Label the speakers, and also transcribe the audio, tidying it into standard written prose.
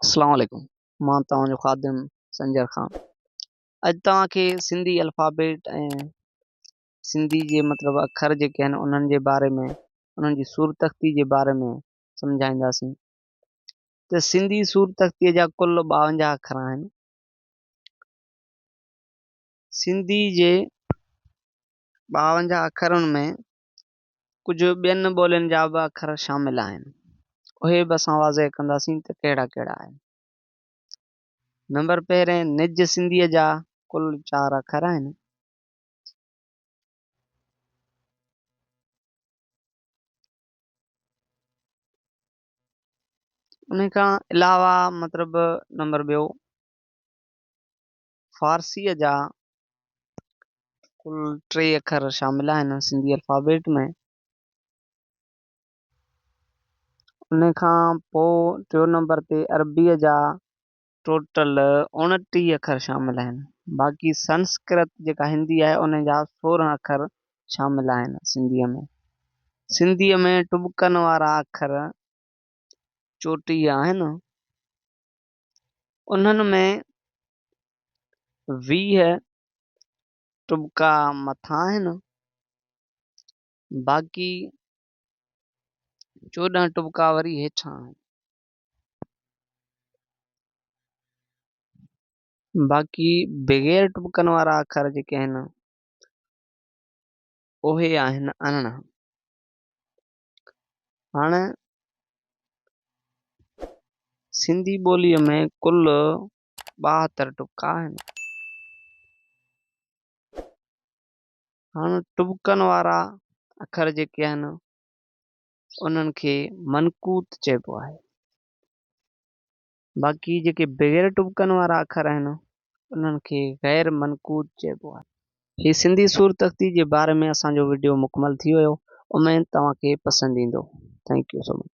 Speaker 1: अस्सलाम वालेकुम। मां तव्हांजो ख़ादिम संजर ख़ान। अॼु तव्हांखे सिंधी अल्फ़ाबेट ऐं सिंधी जे मतिलबु अखर जेके आहिनि उन्हनि जे बारे में, उन्हनि जी सूर तख़्ती जे बारे में सम्झाईंदासीं। त सिंधी सूर तख़्तीअ जा कुल 52 अखर आहिनि। सिंधी जे 52 अखरनि में कुझु ॿियनि ॿोलियुनि जा बि अखर शामिल आहिनि। उहे बि असां वाज़े कंदासीं त कहिड़ा कहिड़ा आहिनि। नंबर पहिरें निज सिंधीअ जा कुल 4 अखर आहिनि। उन खां अलावा मतिलबु नंबर ॿियो फ़ारसीअ जा कुल 3 अखर शामिल आहिनि सिंधी अल्फ़ाबेट में। उन खां पोइ टियों नंबर ते अरबीअ जा टोटल 29 अखर शामिल आहिनि। बाक़ी संस्कृत जेका हिंदी आहे उन जा 16 अखर शामिल आहिनि सिंधीअ में। सिंधीअ में टुॿकनि वारा अखर 34 आहिनि। उन्हनि में 20 टुॿका मथां आहिनि। बाक़ी 14 टुॿका वरी हेठां आहिनि। बाक़ी बग़ैर टुॿकनि वारा अखर जेके आहिनि उहे आहिनि अरिड़हं। हाणे सिंधी ॿोलीअ में कुल 72 टुॿका आहिनि। हाणे टुॿकनि वारा अखर जेके आहिनि उन्हनि खे मनकूत चइबो आहे। बाक़ी जेके बग़ैर टुॿकनि वारा अखर आहिनि उन्हनि खे गैर मनकूत चइबो आहे। ही सिंधी सूर तख़्ती जे बारे में असांजो वीडियो मुकमल थी वियो। उमेद तव्हांखे पसंदि ईंदो। Thank you so much.